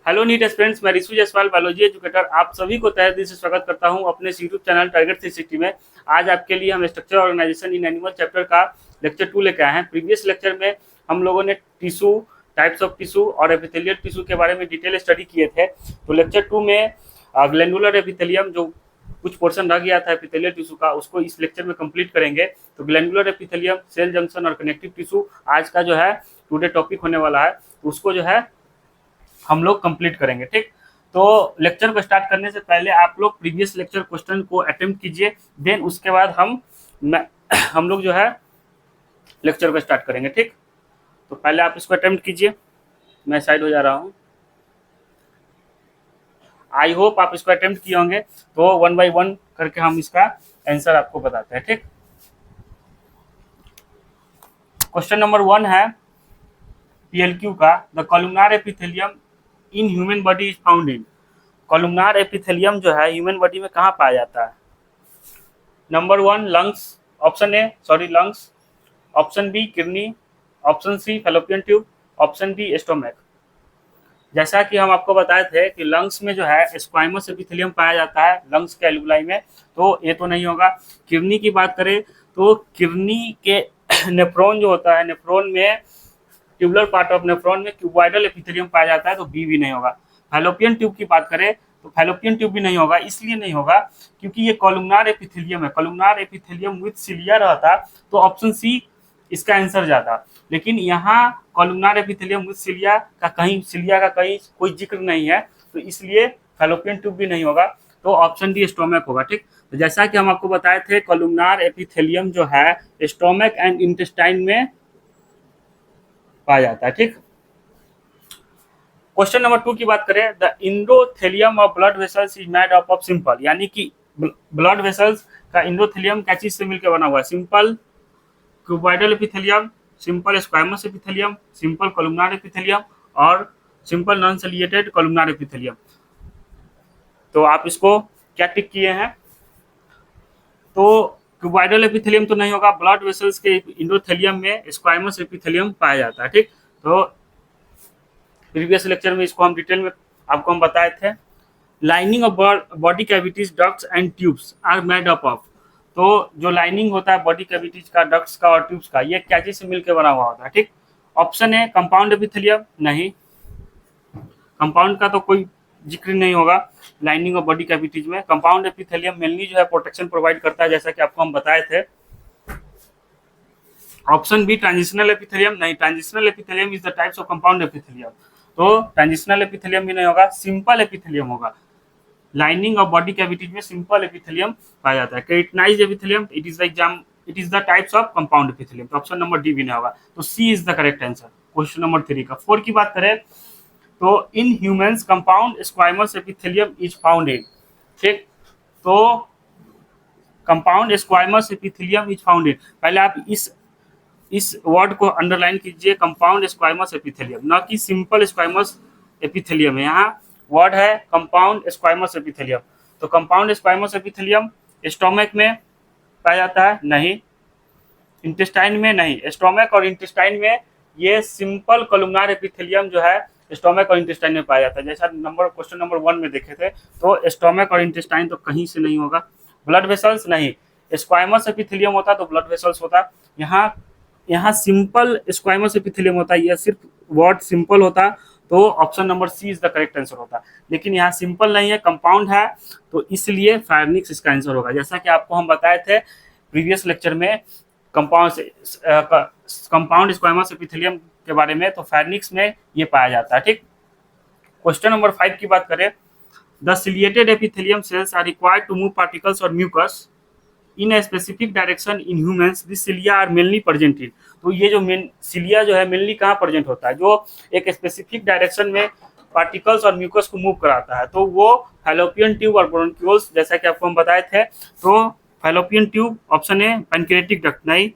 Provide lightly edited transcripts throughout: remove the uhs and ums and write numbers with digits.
Hello NEET students, मैं Rishu Jaiswal biology educator आप सभी को तहे दिल से स्वागत करता हूं अपने यूट्यूब चैनल टारगेट 360 में। आज आपके लिए हम structure organisation in animal chapter का लेक्चर 2 लेकर आए हैं। प्रीवियस लेक्चर में हम लोगों ने टिश्यू, टाइप्स ऑफ टिश्यू और एपिथेलियल टिश्यू के बारे में डिटेल स्टडी किए थे। तो लेक्चर 2 में ग्लैंडुलर एपिथेलियम, जो कुछ पोर्शन रह गया था एपिथेलियल टिश्यू का, उसको इस लेक्चर में कंप्लीट करेंगे। तो ग्लैंडुलर एपिथेलियम, सेल जंक्शन और कनेक्टिव टिश्यू आज का जो है टुडे टॉपिक होने वाला है। उसको जो है हम लोग कंप्लीट करेंगे। ठीक, तो लेक्चर को स्टार्ट करने से पहले आप लोग प्रीवियस लेक्चर क्वेश्चन को अटेम्प्ट कीजिए, देन उसके बाद हम लोग जो है लेक्चर को स्टार्ट करेंगे। ठीक, तो पहले आप इसको अटेम्प्ट कीजिए। मैं साइड हो जा रहा हूँ। आई होप आप इसको अटेम्प्ट किए होंगे। तो 1 बाय 1 करके हम इसका आंसर आपको बताते हैं। ठीक, क्वेश्चन नंबर 1 है PLQ का, the columnar epithelium in human body is found in. Columnar epithelium जो है ह्यूमन बॉडी में कहाँ पाया जाता है? Number 1 lungs, option A lungs, option B kidney, option C fallopian tube, option D stomach. जैसा कि हम आपको बताए थे कि लंग्स में जो है स्क्वाइमस एपिथेलियम पाया जाता है लंग्स के एल्वुलाई में, तो ये तो नहीं होगा। किडनी की बात करें तो किडनी के नेफ्रॉन जो होता है, नेफ्रॉन में ट्यूबुलर पार्ट ऑफ नेफ्रॉन में क्यूबॉइडल एपिथेलियम पाया जाता है, तो बी भी नहीं होगा। फैलोपियन ट्यूब की बात करें तो फैलोपियन ट्यूब भी नहीं होगा। इसलिए नहीं होगा क्योंकि ये कॉलमनार एपिथेलियम है। कॉलमनार एपिथेलियम विद सिलिया रहता तो ऑप्शन सी इसका आंसर जाता, लेकिन यहाँ कॉलमनार एपिथेलियम विद सिलिया का कहीं कोई जिक्र नहीं है, तो इसलिए फैलोपियन ट्यूब भी नहीं होगा। तो ऑप्शन डी स्टोमक होगा। ठीक, तो जैसा कि हम आपको बताए थे कॉलमनार एपिथेलियम जो है स्टोमक एंड इंटेस्टाइन में पाया जाता है। ठीक, क्वेश्चन नंबर 2 की बात करें, the endothelium of blood vessels is made up of simple, यानी कि ब्लड वेसल्स का इंडोथेलियम क्या चीज से मिलकर बना हुआ है? Simple cuboidal epithelium, simple squamous epithelium, simple columnar epithelium और simple non ciliated columnar epithelium. तो आप इसको क्या टिक किए हैं? तो क्यूबॉइडल एपिथेलियम तो नहीं होगा। ब्लड वेसल्स के इंडोथेलियम में स्क्वायमस एपिथेलियम पाया जाता है। ठीक, तो प्रीवियस लेक्चर में इसको हम डिटेल में आपको हम बताए थे। Lining of body cavities, ducts and tubes are made up of. तो जो लाइनिंग होता है बॉडी कैविटीज का, डक्ट्स का और ट्यूब्स का, ये क्या चीज से मिलकर बना हुआ होता है? ठीक, ऑप्शन ए कंपाउंड एपिथेलियम, नहीं, कंपाउंड का तो कोई जिक्र नहीं होगा लाइनिंग ऑफ बॉडी कैविटीज में। कंपाउंड एपिथेलियम मेनली जो है प्रोटेक्शन प्रोवाइड करता है, जैसा कि आपको हम बताए थे। ऑप्शन बी ट्रांजिशनल एपिथेलियम, नहीं, transitional epithelium is the types of compound epithelium, तो ट्रांजिशनल एपिथेलियम भी नहीं होगा, सिंपल एपिथेलियम होगा। लाइनिंग ऑफ बॉडी कैविटीज में सिंपल एपिथेलियम पाया जाता है। Keratinized epithelium, it is the types of compound epithelium, तो ऑप्शन नंबर डी भी नहीं होगा, तो C is the correct answer question number 3 का। 4 की बात करें तो in humans compound squamous epithelium is found इन। ठीक, तो compound squamous epithelium is found इन, पहले आप इस वर्ड को अंडरलाइन कीजिए, कंपाउंड स्क्वायमस एपिथेलियम, ना कि सिंपल स्क्वायमस एपिथेलियम है। यहाँ वर्ड है कंपाउंड स्क्वायमस एपिथेलियम। तो कंपाउंड स्क्वायमस एपिथेलियम स्टोमक में पाया जाता है, नहीं, इंटेस्टाइन में नहीं, स्टोमक और इंटेस्टाइन में ये सिंपल कॉलमनार एपिथेलियम जो है स्टोमक और इंटेस्टाइन में पाया जाता है। जैसा क्वेश्चन नंबर 1 में देखे थे, तो स्टोमक और इंटेस्टाइन तो कहीं से नहीं होगा। ब्लड वेसल्स नहीं, स्क्वायमस एपिथेलियम होता तो ब्लड वेसल्स होता। यहाँ सिंपल स्क्वायमस एपिथेलियम होता है, यह सिर्फ वर्ड सिंपल होता तो option number C is the correct answer होता, लेकिन यहाँ सिंपल नहीं है, कंपाउंड है, तो इसलिए फायरनिक्स इसका आंसर होगा। जैसा कि आपको हम बताए थे प्रीवियस लेक्चर में कंपाउंड स्क्वायमस एपिथेलियम के बारे में, तो फायरनिक्स में ये पाया जाता है। ठीक, क्वेश्चन नंबर 5 की बात करें, the ciliated epithelium cells are required to move particles और mucus in a specific direction in humans, this cilia are mainly present in. तो ये जो सिलिया जो है मेनली कहाँ प्रेजेंट होता है? जो एक स्पेसिफिक डायरेक्शन में पार्टिकल्स और म्यूकस को मूव कराता है, तो वो फैलोपियन ट्यूब और ब्रोंक्यूल्स, जैसा कि आपको हम बताए थे। तो fallopian tube option A, pancreatic duct नहीं,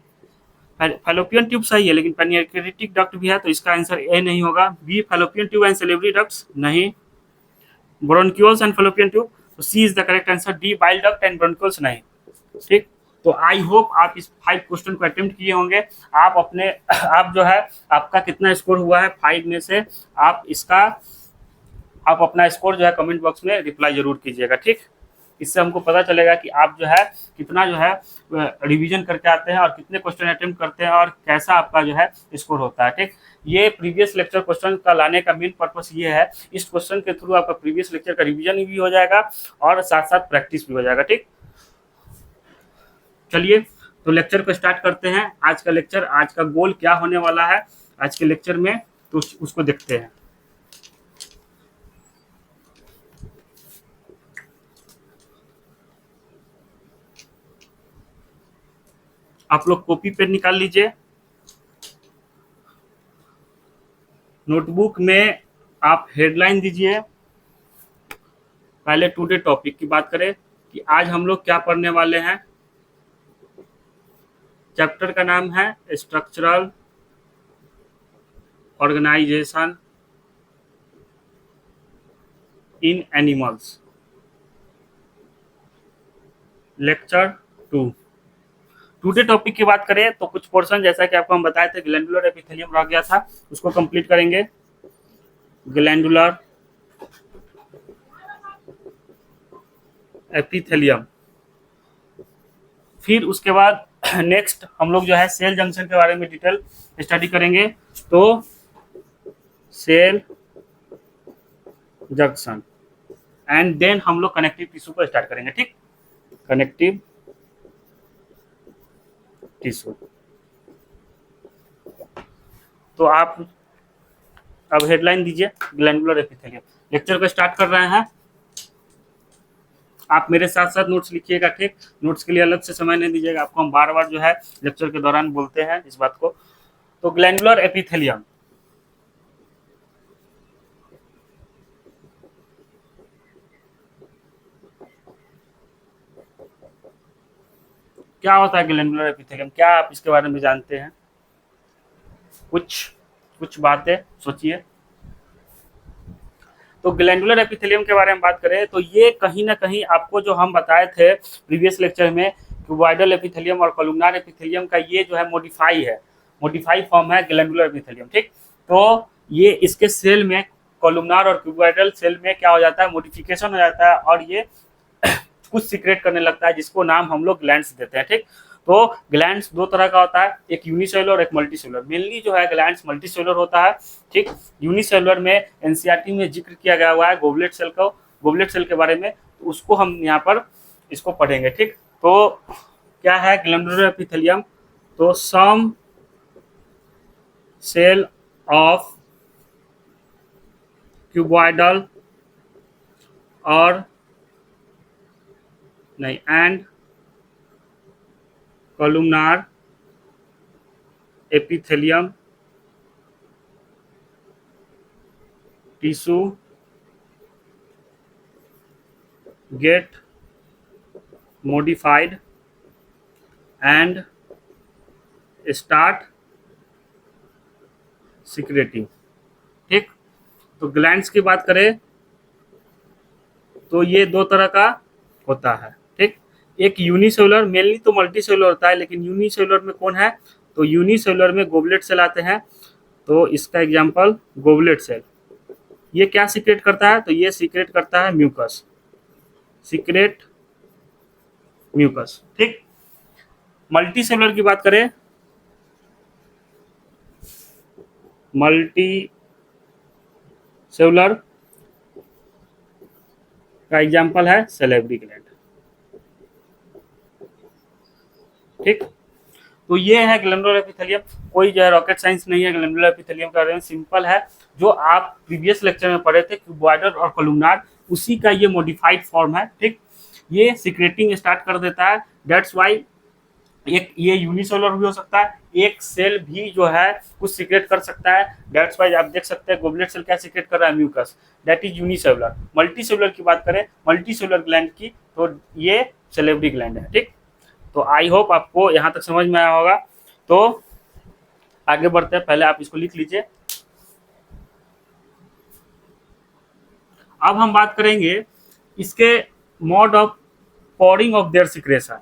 फैलोपियन ट्यूब सही है लेकिन पैनक्रियाटिक डक्ट भी है, तो इसका आंसर ए नहीं होगा। B fallopian tube and salivary ducts नहीं, ब्रोंक्यूल्स एंड फैलोपियन ट्यूब, तो C is the correct answer. D bile duct and bronchioles नहीं। ठीक, तो आई होप आप इस 5 क्वेश्चन को अटेम्प्ट किए होंगे। आप जो है आपका कितना स्कोर हुआ है 5 में से, आप इसका आप अपना स्कोर जो है कमेंट बॉक्स में रिप्लाई जरूर कीजिएगा, ठीक। इससे हमको पता चलेगा कि आप जो है कितना जो है रिवीजन करके आते हैं और कितने क्वेश्चन अटेम्प्ट करते हैं और कैसा आपका जो है स्कोर होता है, ठीक। ये प्रीवियस लेक्चर क्वेश्चन का लाने का मेन पर्पस ये है, इस क्वेश्चन के थ्रू आपका प्रीवियस लेक्चर का रिवीजन भी हो जाएगा और साथ साथ प्रैक्टिस भी हो जाएगा, ठीक। चलिए तो लेक्चर को स्टार्ट करते हैं। आज का लेक्चर, आज का गोल क्या होने वाला है आज के लेक्चर में, तो उसको देखते हैं। आप लोग कॉपी पेन निकाल लीजिए। नोटबुक में आप हेडलाइन दीजिए। पहले टुडे टॉपिक की बात करें कि आज हम लोग क्या पढ़ने वाले हैं। चैप्टर का नाम है स्ट्रक्चरल ऑर्गेनाइजेशन इन एनिमल्स, लेक्चर 2। टुडे टॉपिक की बात करें तो कुछ पोर्शन जैसा कि आपको हम बताए थे, ग्लैंडुलर एपिथेलियम रह गया था, उसको कंप्लीट करेंगे। ग्लैंडुलर एपिथेलियम, फिर उसके बाद नेक्स्ट हम लोग जो है सेल जंक्शन के बारे में डिटेल स्टडी करेंगे। तो सेल जंक्शन एंड देन हम लोग कनेक्टिव टिश्यू को स्टार्ट करेंगे, ठीक। कनेक्टिव टिश्यू, तो आप अब हेडलाइन दीजिए ग्लैंडुलर एपिथेलियम। लेक्चर को स्टार्ट कर रहे हैं, आप मेरे साथ साथ नोट्स लिखिएगा, ठीक। नोट्स के लिए अलग से समय नहीं दीजिएगा, आपको हम बार बार जो है लेक्चर के दौरान बोलते हैं इस बात को। तो ग्लैंडुलर एपिथेलियम, क्या होता है ग्लैंडुलर एपिथेलियम, क्या आप इसके बारे में जानते हैं? कुछ बातें सोचिए। तो ग्लैंडुलर एपिथेलियम के बारे में बात करें तो ये कहीं ना कहीं आपको जो हम बताए थे प्रीवियस लेक्चर में, क्यूबॉइडल एपिथेलियम और कॉलमनार एपिथेलियम का ये जो है मॉडिफाई फॉर्म है ग्लैंडुलर एपिथेलियम, ठीक। तो ये इसके सेल में कॉलमनार और क्यूबॉइडल सेल में क्या हो जाता है, मॉडिफिकेशन हो जाता है और ये कुछ सीक्रेट करने लगता है जिसको नाम हम लोग ग्लैंड्स देते हैं, ठीक। तो ग्लैंड्स दो तरह का होता है, एक यूनिसेलुलर और एक मल्टीसेलुलर। मेनली जो है ग्लैंड्स मल्टीसेलुलर होता है, ठीक। यूनिसेलुलर में एनसीईआरटी में जिक्र किया गया हुआ है गोबलेट सेल को, गोबलेट सेल के बारे में, तो उसको हम यहाँ पर इसको पढ़ेंगे, ठीक। तो क्या है ग्लैंडुलर एपिथेलियम, तो सम सेल ऑफ क्यूबॉइडल और नहीं and columnar epithelium tissue get modified and start secreting, ठीक। तो ग्लैंड्स की बात करें तो ये दो तरह का होता है, ठीक। एक यूनिसेलुलर, मेनली तो मल्टीसेलुलर होता है, लेकिन यूनिसेलुलर में कौन है, तो यूनिसेलुलर में गोबलेट सेल आते हैं। तो इसका एग्जांपल गोबलेट सेल, ये क्या सीक्रेट करता है, तो ये सीक्रेट करता है म्यूकस, सीक्रेट म्यूकस, ठीक। मल्टीसेलुलर की बात करें, मल्टी सेलुलर का एग्जांपल है सैलिवरी ग्लैंड, ठीक। तो ये है ग्लैंडुलर एपिथेलियम, कोई जो है रॉकेट साइंस नहीं है ग्लैंडुलर एपिथेलियम का, बारे सिंपल है, जो आप प्रीवियस लेक्चर में पढ़े थे क्यूबॉइडल और कॉलमनार, उसी का ये मॉडिफाइड फॉर्म है, ठीक। ये सीक्रेटिंग स्टार्ट कर देता है, दैट्स वाई एक ये यूनिसेलुलर भी हो सकता है, एक सेल भी जो है कुछ सीक्रेट कर सकता है, दैट्स वाई आप देख सकते हैं गोबलेट सेल क्या सीक्रेट कर रहा है, mucus, that is unicellular. Multicellular की बात करें, मल्टीसेलुलर ग्लैंड की, तो ये सैलिवरी ग्लैंड है, ठीक। तो आई होप आपको यहाँ तक समझ में आया होगा। तो आगे बढ़ते हैं, पहले आप इसको लिख लीजिए। अब हम बात करेंगे इसके mode of pouring of their secretion,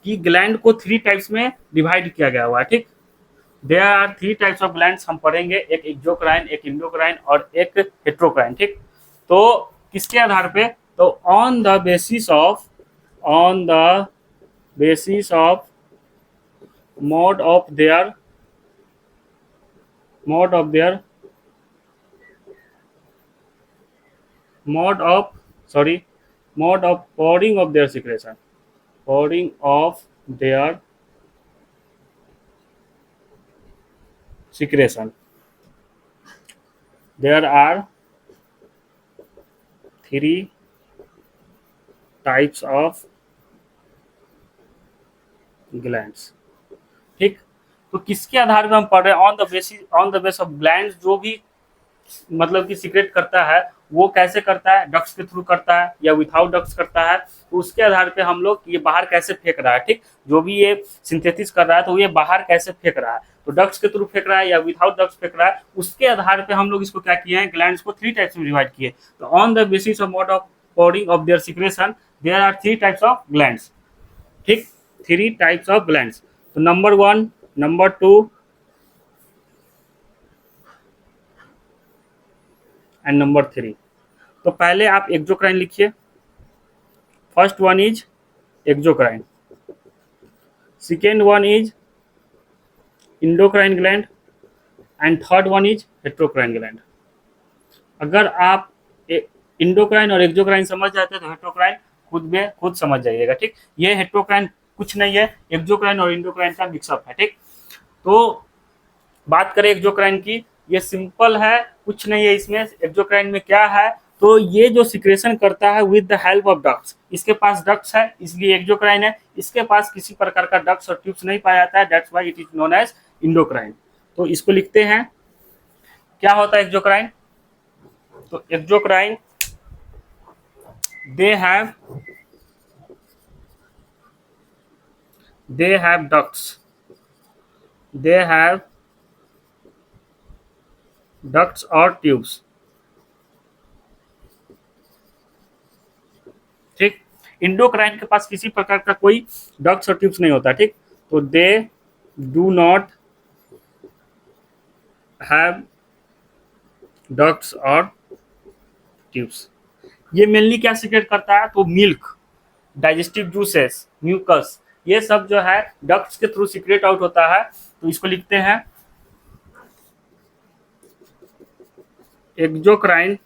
कि ग्लैंड को 3 टाइप्स में डिवाइड किया गया हुआ है, ठीक। There are three types of glands हम पढ़ेंगे, एक एक्सोक्राइन, एक इंडोक्राइन और एक हेट्रोक्राइन। ठीक, तो किसके आधार पे? तो on the basis of mode of their mode of their mode of sorry mode of pouring of their secretion, pouring of their secretion, there are three types of glands। ठीक, तो किसके आधार पर हम पढ़ रहे हैं? On the base of glands, जो भी मतलब कि सीक्रेट करता है वो कैसे करता है, डक्ट्स के थ्रू करता है या विथआउट डक्ट्स करता है, तो उसके आधार पे हम लोग ये बाहर कैसे फेंक रहा है। ठीक, जो भी ये सिंथेसिस कर रहा है तो ये बाहर कैसे फेंक रहा है, तो डक्ट्स के थ्रू फेंक रहा है या विथआउट डक्ट्स फेंक रहा है, उसके आधार पे हम लोग इसको क्या किए हैं, ग्लैंड्स को थ्री टाइप्स में डिवाइड किए। तो on the basis of mode of pouring of their secretion there are three types of glands. ठीक, थ्री टाइप्स ऑफ ग्लैंड्स। तो नंबर 1, नंबर 2 एंड नंबर 3। तो पहले आप एक्सोक्राइन लिखिए। First one is exocrine, second one is endocrine gland and third one is heterocrine gland. अगर आप endocrine और exocrine समझ जाते हैं तो हेट्रोक्राइन खुद समझ जाइएगा। ठीक, ये हेट्रोक्राइन कुछ नहीं है, एक्सोक्राइन और इंडोक्राइन का मिक्सअप है। ठीक, तो बात करें एक्सोक्राइन की, ये सिंपल है, कुछ नहीं है इसमें। एक्सोक्राइन में क्या है, तो ये जो सिक्रेशन करता है with the help of ducts, इसके पास डक्ट्स है इसलिए एक्सोक्राइन है, इसके पास किसी प्रकार का डक्ट्स और ट्यूब्स नहीं पाया जाता है, that's why it is known as endocrine. तो इसको लिखते हैं, क्या होता है एक्सोक्राइन? तो एक्सोक्राइन दे हैव डक्ट्स और ट्यूब्स। ठीक, इंडोक्राइन के पास किसी प्रकार का कोई डक्ट्स और ट्यूब्स नहीं होता। ठीक, तो they do not have ducts और ट्यूब्स। ये मेनली क्या सीक्रेट करता है, तो मिल्क, डाइजेस्टिव जूसेस, म्यूकस, ये सब जो है डक्ट्स के थ्रू सीक्रेट आउट होता है। तो इसको लिखते हैं, exocrine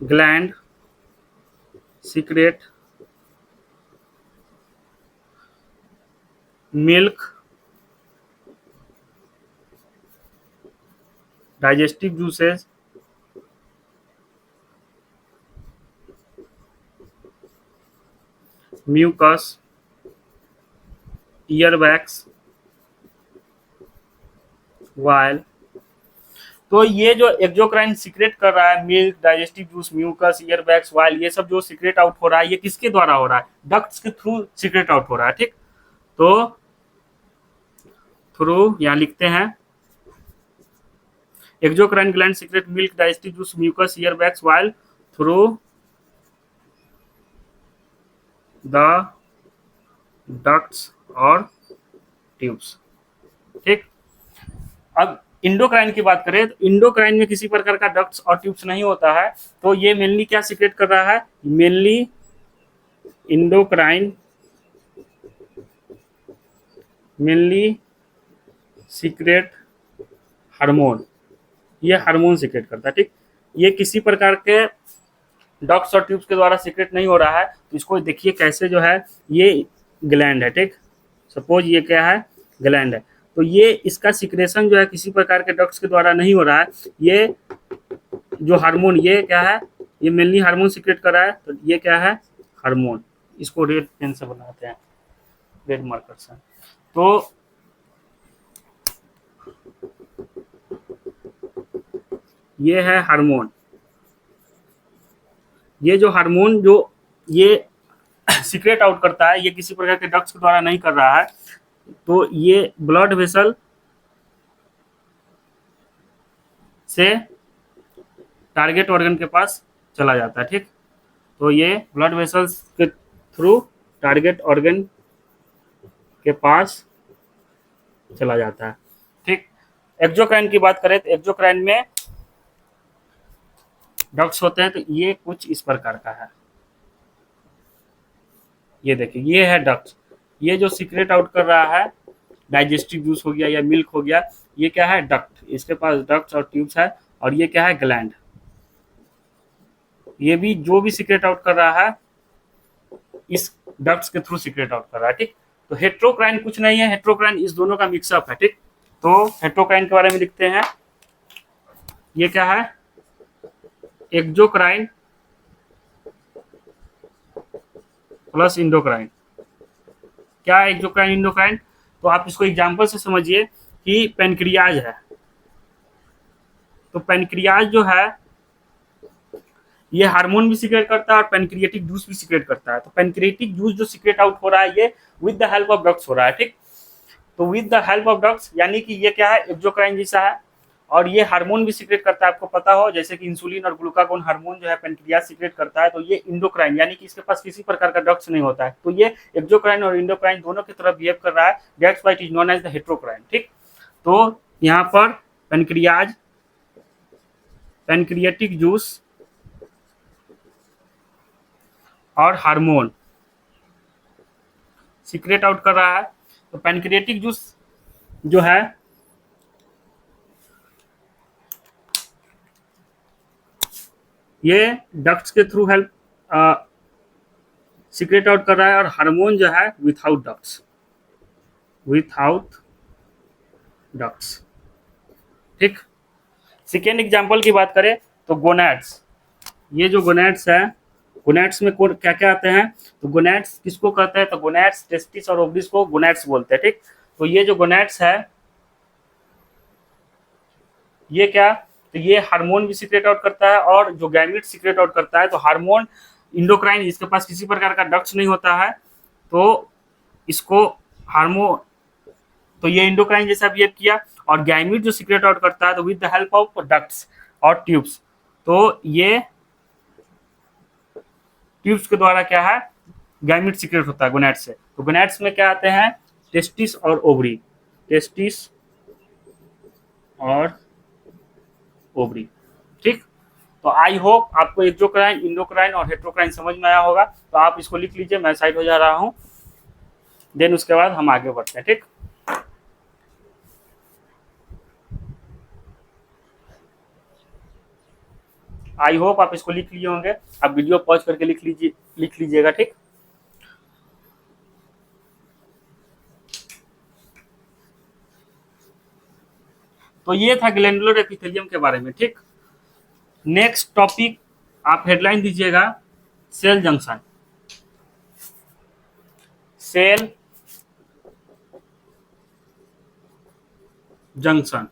gland secrete milk, digestive juices, mucus, earwax, bile. तो ये जो एक्सोक्राइन सीक्रेट कर रहा है, milk, digestive juice, mucus, earwax, bile, ये सब जो सीक्रेट आउट हो रहा है, ये किसके द्वारा हो रहा है? डक्ट्स के थ्रू सीक्रेट आउट हो रहा है। ठीक, तो थ्रू यहां लिखते हैं, exocrine gland secrete milk, digestive juice, mucus, earwax, bile through the ducts और ट्यूब्स। ठीक, अब इंडोक्राइन की बात करें तो इंडोक्राइन में किसी प्रकार का डक्ट्स और ट्यूब्स नहीं होता है। तो ये मेनली क्या सीक्रेट कर रहा है? मेनली इंडोक्राइन सीक्रेट हार्मोन, ये हार्मोन सीक्रेट करता है। ठीक, ये किसी प्रकार के डक्ट्स और ट्यूब्स के द्वारा सीक्रेट नहीं हो रहा है। तो इसको देखिए कैसे जो है, ये ग्लैंड है। ठीक, सपोज ये क्या है, ग्लैंड है, तो ये इसका सिक्रेशन जो है किसी प्रकार के डक्ट्स के द्वारा नहीं हो रहा है। ये जो हार्मोन, ये क्या है, ये मेनली हार्मोन सीक्रेट कर रहा है। तो ये क्या है, हार्मोन। इसको रेड पेन से बनाते हैं, रेड मार्कर से। तो ये है हार्मोन। ये जो हार्मोन जो ये सीक्रेट आउट करता है, ये किसी प्रकार के डक्ट्स के द्वारा नहीं कर रहा है। तो ये ब्लड वेसल से टारगेट ऑर्गन के पास चला जाता है। ठीक, तो ये ब्लड वेसल्स के थ्रू टारगेट ऑर्गन के पास चला जाता है। ठीक, एक्सोक्राइन की बात करें तो एक्सोक्राइन में डक्ट्स होते हैं, तो ये कुछ इस प्रकार का है। ये देखिए, ये है डक्ट। ये जो सीक्रेट आउट कर रहा है, डाइजेस्टिव जूस हो गया या मिल्क हो गया, ये क्या है? डक्ट। इसके पास डक्ट्स और ट्यूब्स है। और ये क्या है? ग्लैंड। ये भी जो भी सीक्रेट आउट कर रहा है इस डक्ट्स के थ्रू सीक्रेट आउट कर रहा है। ठीक, तो हेट्रोक्राइन कुछ नहीं है, हेट्रोक्राइन इस दोनों का मिक्सअप है। ठीक, तो हेट्रोक्राइन के बारे में लिखते हैं। ये क्या है? Exocrine plus endocrine. क्या है एक्सोक्राइन इंडोक्राइन? तो आप इसको एग्जांपल से समझिए कि पेनक्रियाज है। तो पेनक्रियाज जो है ये हार्मोन भी सीक्रेट करता है और पेनक्रिएटिक जूस भी सीक्रेट करता है। तो पेनक्रिएटिक जूस जो सीक्रेट आउट हो रहा है ये with the help of ducts हो रहा है। ठीक, तो with the help of ducts यानी कि ये क्या है? एक्सोक्राइन जैसा है। और ये हार्मोन भी सीक्रेट करता है, आपको पता हो, जैसे कि इंसुलिन और ग्लूकागोन हार्मोन जो है पेनक्रियाज सीक्रेट करता है। तो ये इंडोक्राइन यानी कि इसके पास किसी प्रकार का डक्ट्स नहीं होता है। तो ये एक्सोक्राइन और इंडोक्राइन दोनों की तरफ बिहेव कर रहा है। That's why it is known as the heterocrine. ठीक, तो यहाँ पर पेनक्रियाज, पेनक्रिएटिक जूस और हार्मोन सीक्रेट आउट कर रहा है। तो पेनक्रिएटिक जूस जो है ये डक्ट्स के थ्रू हेल्प सीक्रेट आउट कर रहा है, और हार्मोन जो है विथआउट डक्ट्स, विथआउट डक्ट्स। ठीक, सेकेंड एग्जांपल की बात करें तो गोनैड्स। ये जो गोनैड्स है, गोनैड्स में क्या क्या आते हैं? तो गोनैड्स किसको कहते हैं? तो गोनैड्स, टेस्टिस और ओवरीज को गोनैड्स बोलते हैं। ठीक, तो ये जो गोनैड्स है ये क्या? तो ये हार्मोन भी सीक्रेट आउट करता है और जो गैमीट सीक्रेट आउट करता है। तो हार्मोन इंडोक्राइन, इसके पास किसी प्रकार का डक्ट्स नहीं होता है, तो इसको हार्मोन, तो ये इंडोक्राइन जैसा बिहेव किया। और गैमीट जो सीक्रेट आउट करता है तो with the help of ducts और ट्यूब्स, तो ये ट्यूब्स के द्वारा क्या है? गैमीट सीक्रेट होता है गोनैड्स से। तो गोनैड्स में क्या आते हैं? टेस्टिस और ओवरी, टेस्टिस और ओवरी। ठीक, तो आई होप आपको एक्सोक्राइन, इंडोक्राइन और हेट्रोक्राइन समझ में आया होगा। तो आप इसको लिख लीजिए, मैं साइड हो जा रहा हूँ, देन उसके बाद हम आगे बढ़ते हैं। ठीक, आई होप आप इसको लिख लिए होंगे। आप वीडियो पॉज करके लिख लीजिएगा। ठीक, तो ये था ग्लैंडुलर एपिथेलियम के बारे में। ठीक, नेक्स्ट टॉपिक आप हेडलाइन दीजिएगा, सेल जंक्शन। Cell junction.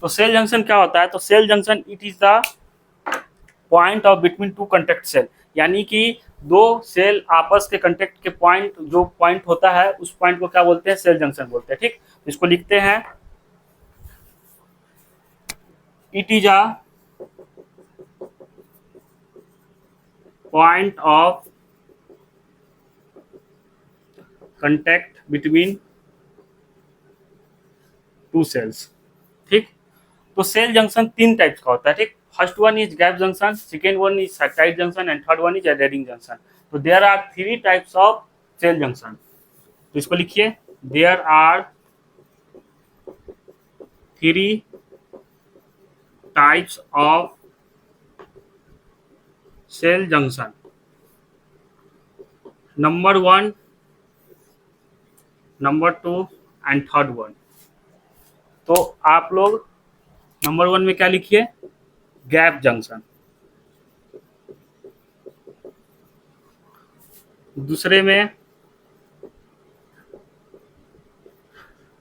तो सेल जंक्शन क्या होता है? तो cell junction it is the point of between two contact cell, यानी कि दो सेल आपस के कंटेक्ट के पॉइंट, जो पॉइंट होता है उस पॉइंट को क्या बोलते हैं? सेल जंक्शन बोलते हैं। ठीक, इसको लिखते हैं, it is a point of contact between two cells. ठीक, तो सेल जंक्शन तीन टाइप्स का होता है। ठीक, first one is gap junction, second one is tight junction and third one is adhering junction. तो there are three types of cell junction. तो इसको लिखिए, there are three types of cell junction. Number one, number two and third one. तो आप लोग number one में क्या लिखिए? Gap junction. दूसरे में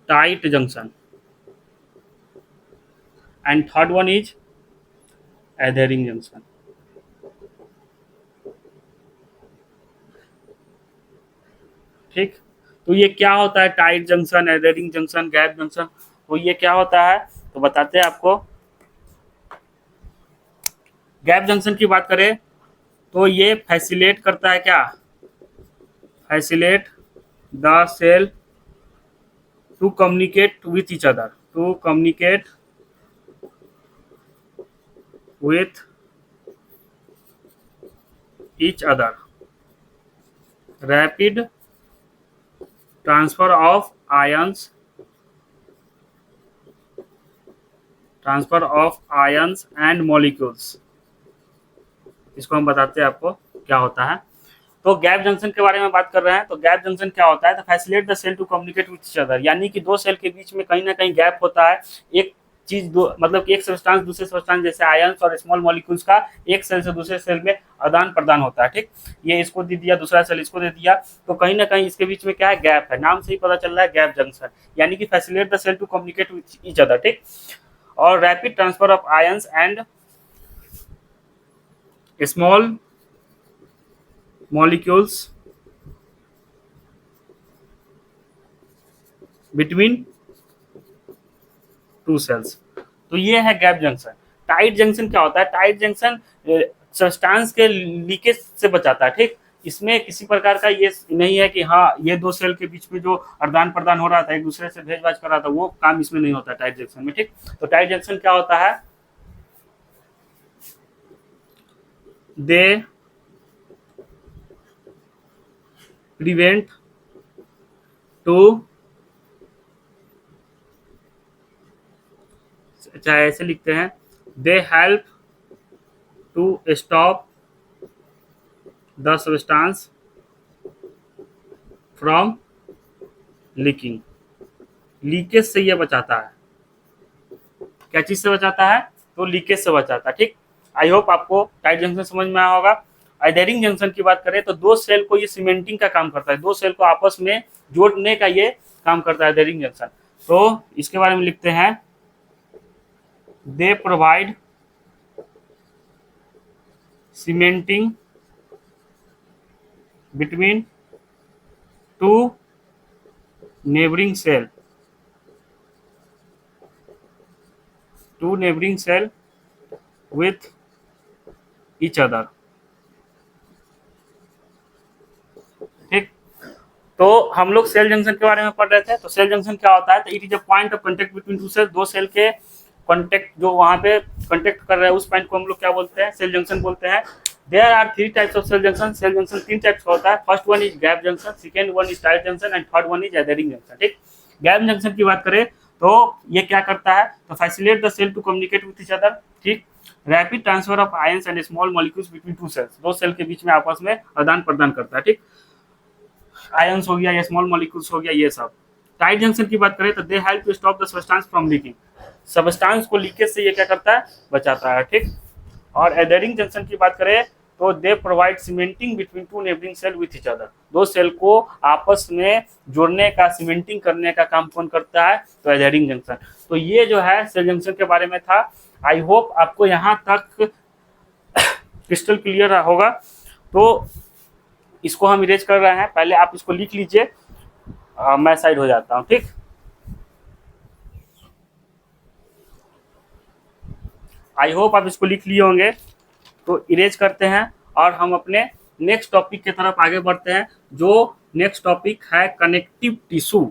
tight junction and third one is adhering junction. ठीक, तो ये क्या होता है? Tight junction, adhering junction, gap junction, तो ये क्या होता है? तो बताते हैं आपको। गैप जंक्शन की बात करें तो ये फैसिलेट करता है क्या? Facilitate the cell to communicate with each other, to communicate with each other. Rapid transfer of ions, transfer of ions and molecules. इसको हम बताते हैं आपको क्या होता है। तो गैप जंक्शन के बारे में बात कर रहे हैं। तो गैप जंक्शन क्या होता है? तो facilitate the cell to communicate with each other, यानी कि दो सेल के बीच में कहीं ना कहीं गैप होता है। एक चीज दो मतलब एक सब्सटेंस दूसरे सब्सटेंस जैसे आयंस और स्मॉल मॉलिक्यूल्स का एक सेल से दूसरे सेल में आदान प्रदान होता है। ठीक, ये इसको दे दिया, दूसरा सेल इसको दे दिया, तो कहीं ना कहीं इसके बीच में क्या है? गैप है। नाम से ही पता चल रहा है गैप जंक्शन, यानी कि facilitate the cell to communicate with each other. ठीक, और rapid transfer of ions and small molecules between two cells. तो ये है गैप जंक्शन। टाइट जंक्शन क्या होता है? टाइट जंक्शन सब्सटेंस के लीकेज से बचाता है। ठीक, इसमें किसी प्रकार का ये नहीं है कि हाँ ये दो सेल के बीच में जो आदान प्रदान हो रहा था, एक दूसरे से भेजभाज कर रहा था, वो काम इसमें नहीं होता टाइट जंक्शन में। ठीक, तो टाइट जंक्शन क्या होता है? दे प्रिवेंट टू, चाहे ऐसे लिखते हैं, they help to stop the substance from leaking. Leakage से यह बचाता है। क्या चीज से बचाता है? तो लीकेज से बचाता है। ठीक, आई होप आपको टाइट जंक्शन समझ में आया होगा। एडेरिंग जंक्शन की बात करें तो दो सेल को ये सीमेंटिंग का काम करता है, दो सेल को आपस में जोड़ने का ये काम करता है एडेरिंग जंक्शन। तो इसके बारे में लिखते हैं, they provide cementing between two neighbouring cell, two neighbouring cell with each other। ठीक, तो हम लोग सेल जंक्शन के बारे में पढ़ रहे थे। तो सेल जंक्शन क्या होता है? तो it is a point of contact between two cell, दो सेल के कांटेक्ट जो वहां पे कांटेक्ट कर रहे हैं उस पॉइंट को हम लोग क्या बोलते हैं? सेल जंक्शन बोलते हैं। There are three types of cell junction. Cell junction तीन टाइप्स का होता है। First one is gap junction, second one is tight junction and third one is adhering junction. ठीक, गैप जंक्शन की बात करें तो ये क्या करता है? तो facilitate the cell to communicate with each other. ठीक, rapid transfer of ions and small molecules between two cells, दो सेल के बीच में आपस में आदान प्रदान करता है। ठीक, आयंस हो गया या स्मॉल मॉलिक्यूल्स हो गया, ये सब। टाइट जंक्शन की बात करें तो they help to stop the substance from leaking, substance को लीकेज से ये क्या करता है? बचाता है। ठीक, और एडेरिंग जंक्शन की बात करें तो they provide cementing between two neighbouring cell with each other, दो सेल को आपस में जोड़ने का, सीमेंटिंग करने का काम कौन करता है? तो एडेरिंग जंक्शन। तो ये जो है सेल जंक्शन के बारे में था। आई होप आपको यहाँ तक क्रिस्टल क्लियर होगा। तो इसको हम इरेज कर रहे हैं, पहले आप इसको लिख लीजिए, मैं साइड हो जाता हूँ। ठीक, आई होप आप इसको लिख लिए होंगे। तो इरेज करते हैं और हम अपने नेक्स्ट टॉपिक की तरफ आगे बढ़ते हैं, जो नेक्स्ट टॉपिक है कनेक्टिव टिश्यू।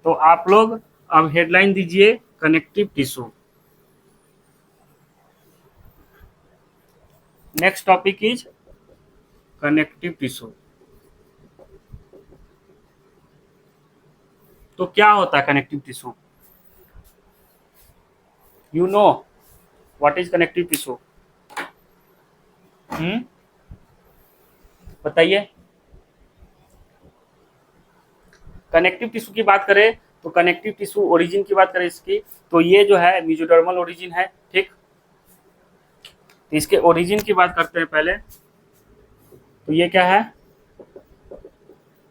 तो आप लोग अब हेडलाइन दीजिए, connective tissue. Next topic is connective tissue. तो क्या होता है connective tissue? You know what is connective tissue? बताइए। कनेक्टिव टिश्यू की बात करें तो कनेक्टिव टिश्यू ओरिजिन की बात करें इसकी, तो ये जो है मेसोडर्मल ओरिजिन है। ठीक, तो इसके ओरिजिन की बात करते हैं पहले। तो ये क्या है?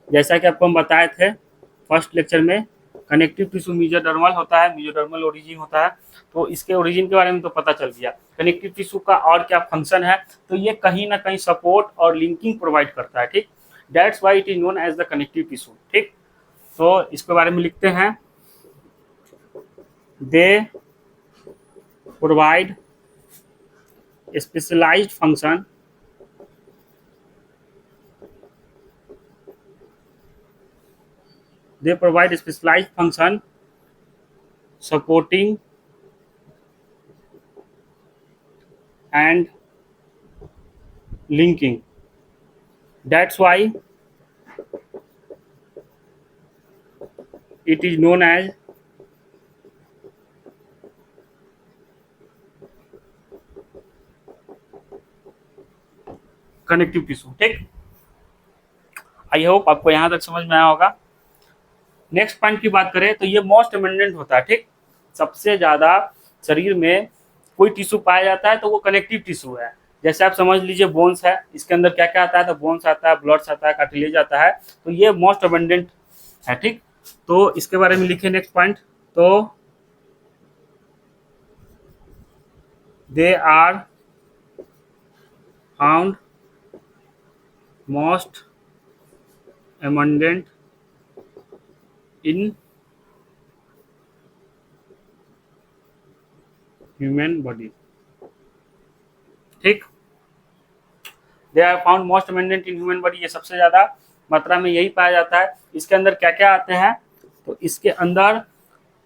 जैसा कि आपको हम बताए थे फर्स्ट लेक्चर में, कनेक्टिव टिश्यू मेसोडर्मल होता है, मेसोडर्मल ओरिजिन होता है। तो इसके ओरिजिन के बारे में तो पता चल गया। कनेक्टिव टिश्यू का और क्या फंक्शन है? तो ये कहीं ना कहीं सपोर्ट और लिंकिंग प्रोवाइड करता है। ठीक, that's why it is known as the connective tissue. ठीक, तो इसके बारे में लिखते हैं, they provide specialised function, they provide specialized function supporting and linking. That's why it is known as connective tissue. ठीक, आई होप आपको यहाँ तक समझ में आया होगा। नेक्स्ट पॉइंट की बात करें तो ये मोस्ट अबंडेंट होता है। ठीक, सबसे ज्यादा शरीर में कोई टिश्यू पाया जाता है तो वो कनेक्टिव टिश्यू है। जैसे आप समझ लीजिए बोन्स है, इसके अंदर क्या क्या आता है, तो बोन्स आता है, ब्लड्स आता है, कार्टिलेज आता है, तो ये मोस्ट अबंडेंट है। ठीक, तो इसके बारे में लिखिए नेक्स्ट पॉइंट। तो they are found most abundant in human body। ठीक, they are found most abundant in human body, ये सबसे ज्यादा मात्रा में यही पाया जाता है। इसके अंदर क्या क्या आते हैं, तो इसके अंदर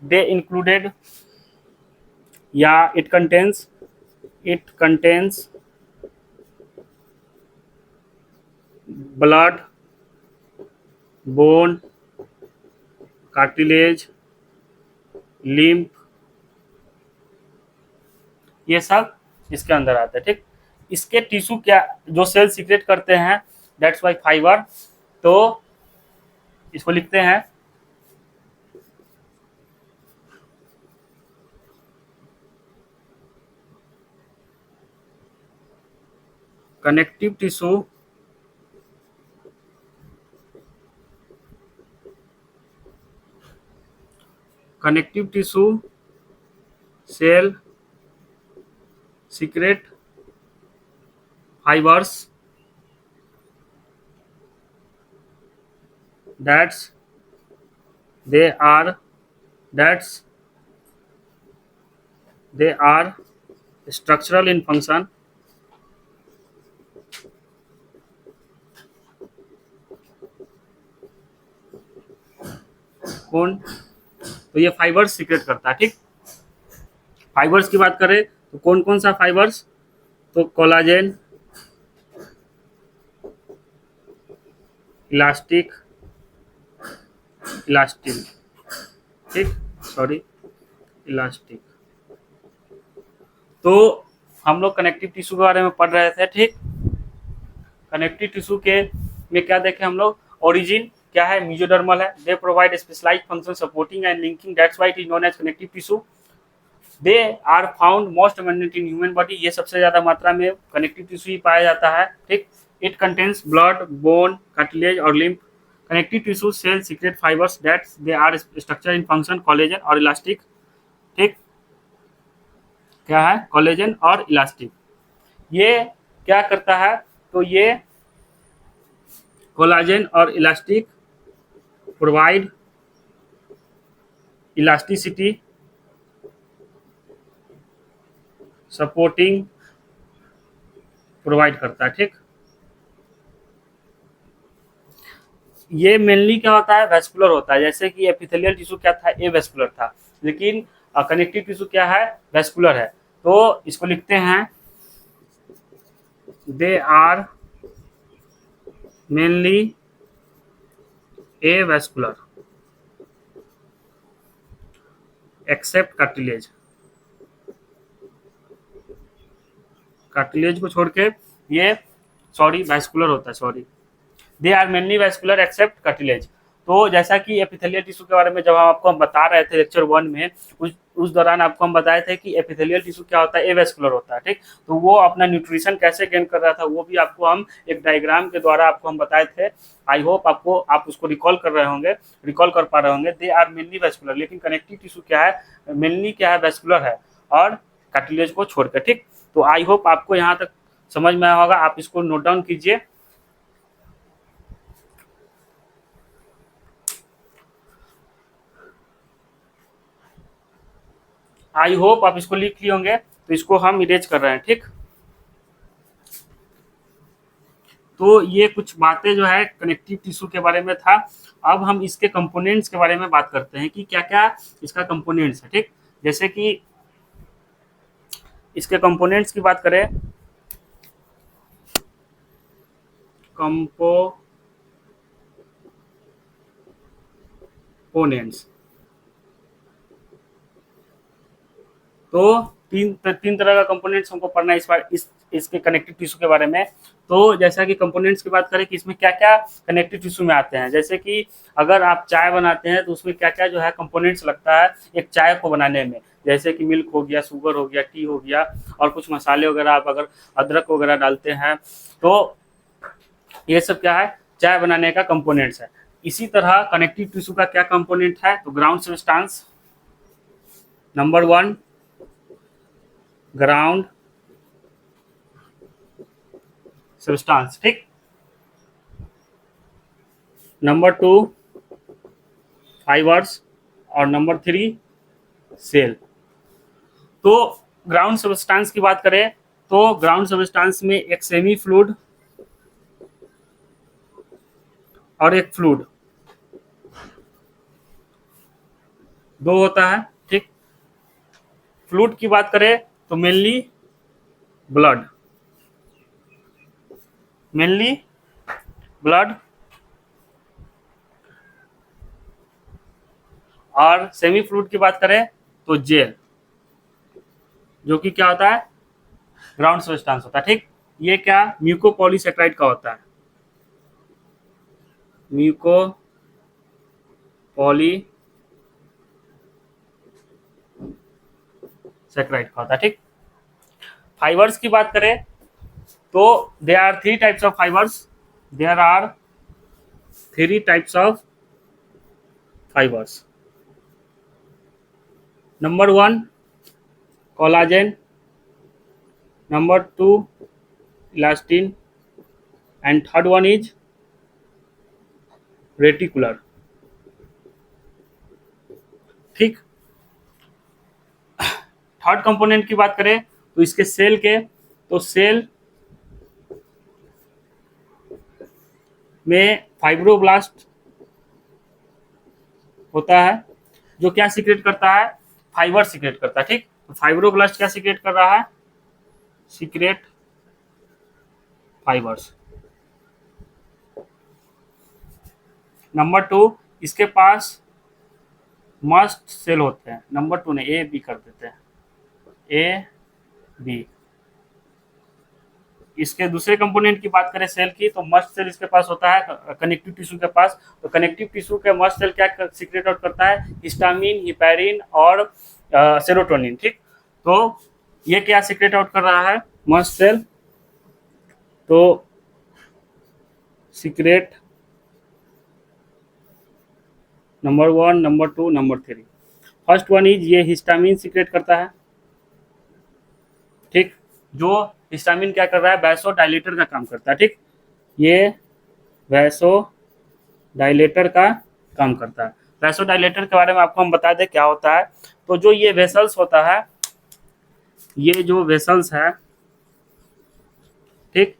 दे इंक्लूडेड या it contains blood, bone, cartilage, lymph, ये सब इसके अंदर आता है। ठीक, इसके टिश्यू क्या जो सेल सीक्रेट करते हैं, दैट्स वाई फाइबर। तो इसको लिखते हैं connective tissue cell secrete fibres that's they are structural in function कौन, तो ये फाइबर्स सीक्रेट करता है। ठीक, फाइबर्स की बात करें तो कौन कौन सा फाइबर्स, तो कोलाजेन, इलास्टिक, इलास्टिन, ठीक, सॉरी इलास्टिक। तो हम लोग कनेक्टिव टिश्यू के बारे में पढ़ रहे थे। ठीक, कनेक्टिव टिश्यू के में क्या देखे हम लोग, ओरिजिन क्या है, मेसोडर्मल है। They provide specialised function supporting and linking, that's why it is known as connective tissue. They are found most abundant in human body, ये सबसे ज्यादा मात्रा में कनेक्टिव टिश्यू ही पाया जाता है। ठीक, it contains blood, bone, cartilage और lymph. Connective tissue cell secrete fibres that they are structure in function collagen और इलास्टिक। ठीक, क्या है, कोलेजन और इलास्टिक। ये क्या करता है, तो ये कोलाजन और elastic provide elasticity, supporting provide करता है। ठीक, ये मेनली क्या होता है, वेस्कुलर होता है। जैसे कि एपिथेलियल टिश्यू क्या था, ए वेस्कुलर था, लेकिन कनेक्टिव टिश्यू क्या है, वेस्कुलर है। तो इसको लिखते हैं they are mainly avascular except cartilage, cartilage को छोड़ के ये सॉरी वेस्कुलर होता है, sorry they are mainly vascular except cartilage. तो जैसा कि एपिथेलियल टिश्यू के बारे में जब आपको हम बता रहे थे लेक्चर 1 में, उस दौरान आपको हम बताए थे कि एपिथेलियल टिश्यू क्या होता है, एवेस्कुलर होता है। ठीक, तो वो अपना न्यूट्रिशन कैसे गेन कर रहा था वो भी आपको हम एक डायग्राम के द्वारा आपको हम बताए थे। आई होप आप उसको रिकॉल कर रहे होंगे, रिकॉल कर पा रहे होंगे। दे आर मेनली वेस्कुलर, लेकिन कनेक्टिव टिश्यू क्या है, मेनली क्या है, वेस्कुलर है और कार्टिलेज को छोड़कर। ठीक, तो आई होप आपको यहाँ तक समझ में आया होगा। आप इसको नोट डाउन कीजिए। आई होप आप इसको लिख लिए होंगे, तो इसको हम इरेज कर रहे हैं। ठीक, तो ये कुछ बातें जो है कनेक्टिव टिश्यू के बारे में था। अब हम इसके कंपोनेंट्स के बारे में बात करते हैं कि क्या क्या इसका कंपोनेंट्स है। ठीक, जैसे कि इसके कंपोनेंट्स की बात करें, कंपोनेंट्स, तो तीन तीन तरह का कंपोनेंट्स हमको पढ़ना है इस बार इसके कनेक्टिव टिश्यू के बारे में। तो जैसा कि कंपोनेंट्स की बात करें कि इसमें क्या क्या कनेक्टिव टिश्यू में आते हैं, जैसे कि अगर आप चाय बनाते हैं तो उसमें क्या क्या जो है कंपोनेंट्स लगता है एक चाय को बनाने में, जैसे कि मिल्क हो गया, शुगर हो गया, टी हो गया, और कुछ मसाले वगैरह, आप अगर अदरक वगैरह डालते हैं तो ये सब क्या है, चाय बनाने का कंपोनेंट्स है। इसी तरह कनेक्टिव टिश्यू का क्या कंपोनेंट है, तो ground substance, number 1 ground substance. ठीक, नंबर 2 फाइबर्स, और नंबर 3 सेल। तो ग्राउंड सब्सटेंस की बात करें तो ग्राउंड सब्सटेंस में एक सेमी फ्लूइड और एक फ्लूइड, दो होता है। ठीक, फ्लूइड की बात करें तो ब्लड मेनली ब्लड, और सेमी फ्लूइड की बात करें तो जेल, जो कि क्या होता है, ग्राउंड सब्सटेंस होता है। ठीक, ये क्या म्यूकोपॉलीसेक्राइड का होता है, म्यूकोपॉलीसेक्राइड का होता है। ठीक, फाइबर्स की बात करें तो there are 3 types of fibres, there are 3 types of fibres. Number 1 collagen, number 2 elastin, and third one is reticular. ठीक, थर्ड कंपोनेंट की बात करें तो इसके सेल के, तो सेल में फाइब्रोब्लास्ट होता है जो क्या सीक्रेट करता है, फाइबर सीक्रेट करता है। ठीक, तो फाइब्रोब्लास्ट क्या सीक्रेट कर रहा है, सीक्रेट फाइबर्स। नंबर 2 इसके पास मस्ट सेल होते हैं, नंबर 2 ने ए बी कर देते हैं, ए बी। इसके दूसरे कंपोनेंट की बात करें सेल की, तो मस्ट सेल इसके पास होता है कनेक्टिव टिश्यू के पास। तो कनेक्टिव टिश्यू के मस्ट सेल क्या सीक्रेट आउट करता है, हिस्टामिन, हिपैरिन और सेरोटोनिन। ठीक, तो ये क्या सीक्रेट आउट कर रहा है मस्ट सेल, तो secret number 1, number 2, number 3। First one is ये हिस्टामिन सीक्रेट करता है। ठीक, जो हिस्टामिन क्या कर रहा है, वैसो डायलेटर का काम करता है। ठीक, ये वैसो डायलेटर का काम करता है। वैसो डायलेटर के बारे में आपको हम बता दें क्या होता है, तो जो ये वेसल्स होता है, ये जो वेसल्स है, ठीक,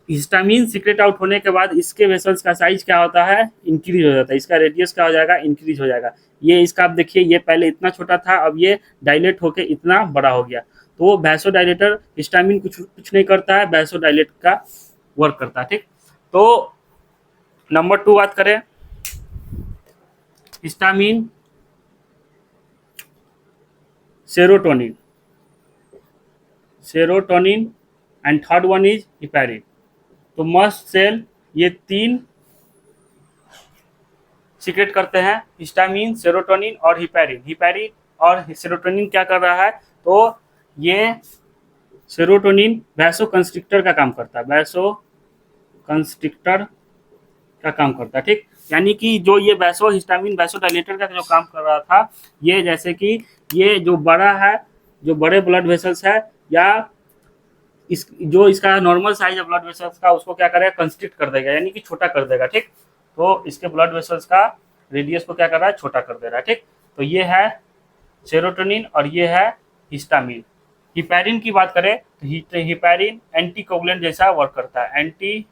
हिस्टामिन सीक्रेट आउट होने के बाद इसके वेसल्स का साइज क्या होता है, इंक्रीज हो जाता है, इसका रेडियस क्या हो जाएगा, इंक्रीज हो जाएगा। ये इसका आप देखिए, ये पहले इतना छोटा था, अब ये डायलेट होके इतना बड़ा हो गया। तो वैसो डायलेटर हिस्टामिन कुछ नहीं करता है, वैसो डायलेट का वर्क करता है। ठीक, तो नंबर 2 बात करें, histamine, serotonin and third one is heparin. तो मस्ट सेल ये 3 सीक्रेट करते हैं, हिस्टामिन, सेरोटोनिन और हिपैरिन। हिपैरिन और सेरोटोनिन क्या कर रहा है, तो ये सेरोटोनिन वैसो कंस्ट्रिक्टर का काम करता है, वैसो कंस्ट्रिक्टर का काम करता है। ठीक, यानी कि जो ये वैसो हिस्टामिन वैसो डायलेटर का जो काम कर रहा था, ये जैसे कि ये जो बड़ा है, जो बड़े ब्लड वेसल्स है, या इस जो इसका नॉर्मल साइज है ब्लड वेसल्स का, उसको क्या करेगा, कंस्ट्रिक्ट कर देगा, यानी कि छोटा कर देगा। ठीक, तो इसके ब्लड वेसल्स का रेडियस को क्या कर रहा है, छोटा कर दे रहा है। ठीक, तो ये है सेरोटोनिन और ये है हिस्टामिन। हिपैरिन की बात करें तो हिपैरिन एंटीकोगुलेंट जैसा वर्क करता है, एंटी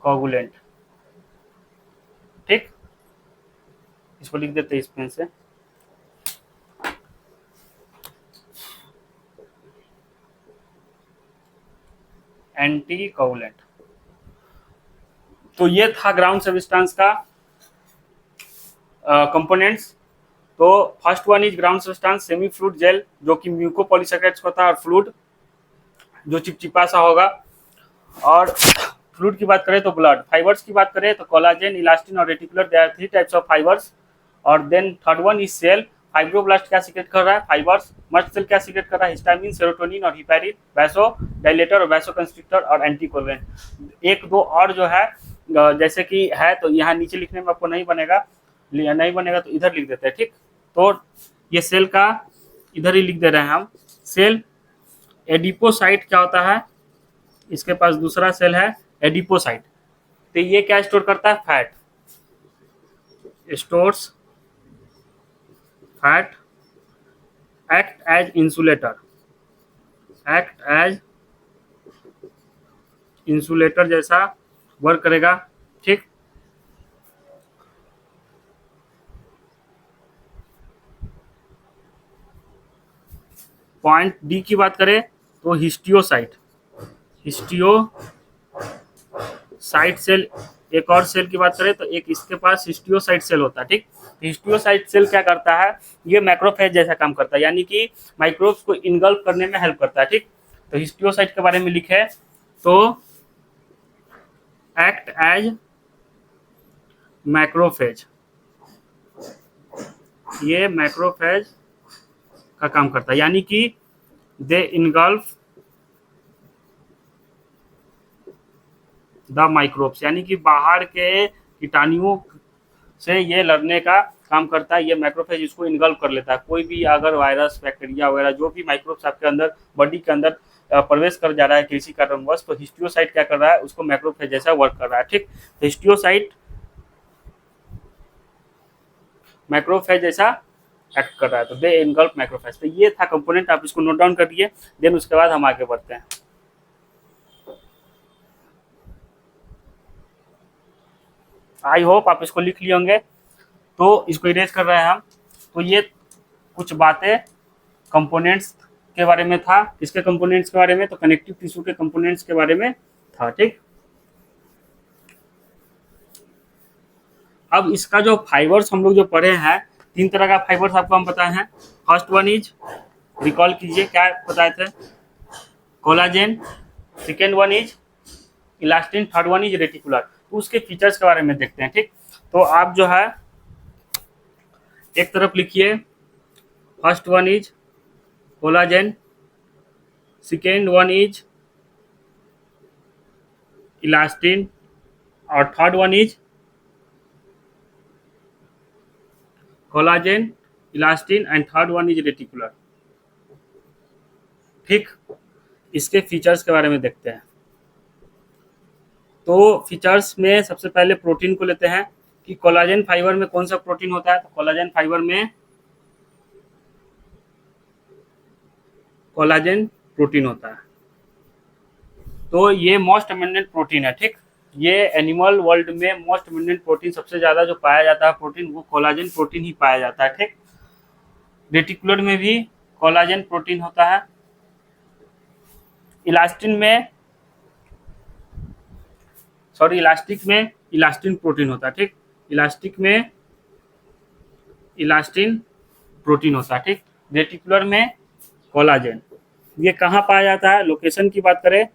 कोगुलेंट। ठीक, इसको लिख देते हैं इस पेन से। Anticoagulant. तो ये था ग्राउंड सब्सटेंस का कंपोनेंट्स। तो first one is ground substance semi fluid gel, जो कि म्यूकोपॉलीसेकेराइड्स होता है, और फ्लूइड जो चिपचिपा सा होगा। और फ्लूइड की बात करें तो ब्लड। फाइबर्स की बात करें तो कोलाजन, इलास्टिन और reticular, they are 3 types of fibres. और then third one is cell. Fibroblast क्या सीक्रेट कर रहा है? फाइबर्स। मस्ट सेल क्या सीक्रेट कर रहा है? हिस्टामिन, सेरोटोनिन और हिपैरिन। वैसो डायलेटर और वैसो कंस्ट्रिक्टर और एंटीकोगुलेंट। एक दो और जो है जैसे कि है, तो यहाँ नीचे लिखने में आपको नहीं बनेगा तो इधर लिख देते हैं। ठीक, तो ये सेल का इधर ही लिख दे रहे हैं हम। सेल एडिपोसाइट क्या होता है? इसके पास दूसरा सेल है एडिपोसाइट। तो ये क्या स्टोर करता है? Fat. Stores fat. Act as insulator. Act as insulator जैसा वर्क करेगा। ठीक, पॉइंट डी की बात करें तो हिस्टियोसाइट। हिस्टियोसाइट सेल। एक और सेल की बात करें तो एक इसके पास हिस्टियोसाइट सेल होता है। ठीक, हिस्टियोसाइट सेल क्या करता है? ये मैक्रोफेज जैसा काम करता है, यानी कि माइक्रोब्स को इनगल्फ करने में हेल्प करता है। ठीक, तो हिस्टियोसाइट के बारे में लिखे तो एक्ट एज मैक्रोफेज। ये मैक्रोफेज का काम करता है, यानी कि दे इनगल्फ द माइक्रोब्स, यानी कि बाहर के कीटाणुओं से ये लड़ने का काम करता है। ये मैक्रोफेज इसको इनगल्फ कर लेता है। कोई भी अगर वायरस, बैक्टीरिया वगैरह जो भी माइक्रोब्स आपके अंदर बॉडी के अंदर प्रवेश कर जा रहा है किसी कारणवश, तो हिस्टियोसाइट क्या कर रहा है? उसको मैक्रोफेज जैसा वर्क कर रहा है। ठीक, तो हिस्टियोसाइट मैक्रोफेज जैसा एक्ट कर रहा है, तो दे इनगल्फ मैक्रोफेज। तो ये था कंपोनेंट, आप इसको नोट डाउन करिए। देन उसके बाद हम आगे बढ़ते हैं। आई होप आप इसको लिख लिए होंगे। तो इसको इरेज कर रहे हैं हम। तो ये कुछ बातें कंपोनेंट्स के बारे में था। किसके कंपोनेंट्स के बारे में? तो कनेक्टिव टिश्यू के कंपोनेंट्स के बारे में था। ठीक, अब इसका जो फाइबर्स हम लोग जो पढ़े हैं, 3 तरह का फाइबर्स आपको हम बताए हैं। फर्स्ट वन इज, रिकॉल कीजिए क्या बताए थे? Collagen. Second one is elastin. Third one is reticular. तो उसके फीचर्स के बारे में देखते हैं। ठीक, तो आप जो है एक तरफ लिखिए, first one is collagen, second one is elastin, और third one is collagen, elastin and third one is reticular. ठीक, इसके फीचर्स के बारे में देखते हैं। तो फीचर्स में सबसे पहले प्रोटीन को लेते हैं कि कोलाजन फाइबर में कौन सा प्रोटीन होता है। तो कोलाजन फाइबर में कोलाजन प्रोटीन होता है। तो ये मोस्ट अबंडेंट प्रोटीन है। ठीक, ये एनिमल वर्ल्ड में मोस्ट अबंडेंट प्रोटीन, सबसे ज्यादा जो पाया जाता है प्रोटीन, वो कोलाजन प्रोटीन ही पाया जाता है। ठीक, रेटिकुलर में भी कोलाजन प्रोटीन होता है। इलास्टिन में इलास्टिक में इलास्टिन प्रोटीन होता है। ठीक, इलास्टिक में इलास्टिन प्रोटीन होता है। ठीक, रेटिकुलर में कोलाजन। ये कहाँ पाया जाता है? लोकेशन की बात करें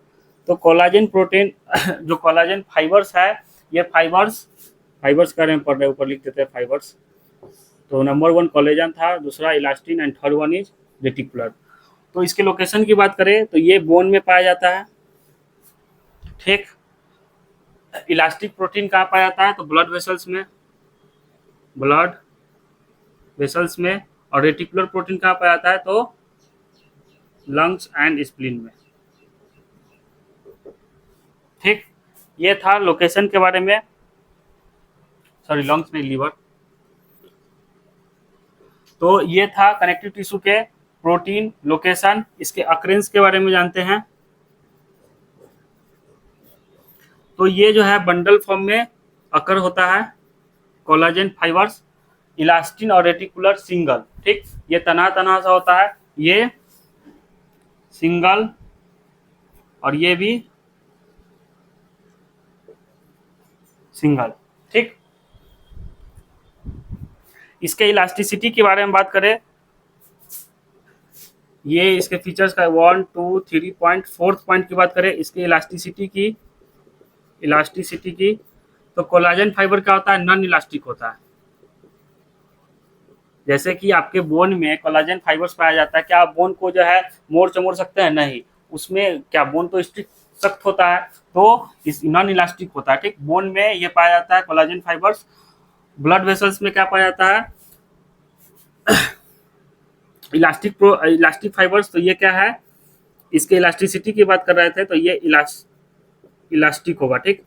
तो कोलाजन प्रोटीन जो कोलाजन फाइबर्स है, ये फाइबर्स कह रहे हैं, पढ़ रहे ऊपर लिख देते हैं फाइबर्स। तो नंबर 1 कोलेजन था, दूसरा elastin and third one is reticular. तो इसके लोकेशन की बात करें तो ये बोन में पाया जाता है। ठीक, इलास्टिक प्रोटीन कहाँ पाया जाता है? तो ब्लड वेसल्स में। और रेटिकुलर प्रोटीन कहाँ पाया जाता है? तो लंग्स एंड स्प्लीन में। ठीक, ये था लोकेशन के बारे में, लंग्स नहीं, लीवर। तो ये था कनेक्टिव टिश्यू के प्रोटीन, लोकेशन। इसके अक्रेंस के बारे में जानते हैं। तो ये जो है बंडल फॉर्म में अकर होता है कोलाजन फाइबर्स, इलास्टिन और रेटिकुलर सिंगल। ठीक, ये तना तना सा होता है, ये सिंगल और ये भी सिंगल। ठीक, इसके इलास्टिसिटी के बारे में बात करें, ये इसके फीचर्स का 1 2 3 पॉइंट, फोर्थ पॉइंट की बात करें इसके इलास्टिसिटी की, तो कोलाजन फाइबर क्या होता है, नॉन इलास्टिक होता है। जैसे कि आपके बोन में कोलाजन फाइबर्स पाया जाता है, क्या आप बोन को जो है मोड़ चमोड़ सकते हैं, नहीं, उसमें क्या बोन तो स्टिक सख्त होता है, तो इस नॉन इलास्टिक होता है। ठीक, बोन में ये पाया जाता है कोलाजन फाइबर्स। ब्लड वेसल्स में क्या पाया जाता है, इलास्टिक फाइबर्स। तो ये क्या है, इसके इलास्टिसिटी की बात कर रहे थे, तो ये इलास्टिक होगा। ठीक,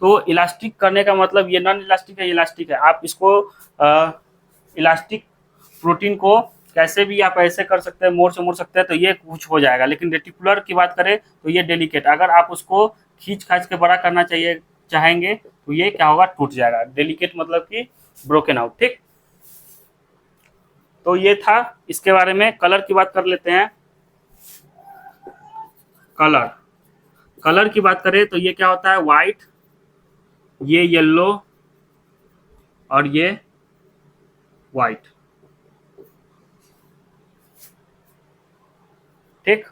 तो इलास्टिक करने का मतलब ये नॉन इलास्टिक है, इलास्टिक है। आप इसको इलास्टिक प्रोटीन को कैसे भी आप ऐसे कर सकते हैं, मोड़ से मोड़ सकते हैं, तो ये कुछ हो जाएगा। लेकिन रेटिकुलर की बात करें तो ये डेलिकेट, अगर आप उसको खींच खाच के बड़ा करना चाहेंगे तो ये क्या होगा, टूट जाएगा। डेलिकेट मतलब कि ब्रोकन आउट। ठीक, तो ये था इसके बारे में। कलर की बात कर लेते हैं। कलर की बात करें तो ये क्या होता है, व्हाइट, ये येलो और ये व्हाइट। ठीक,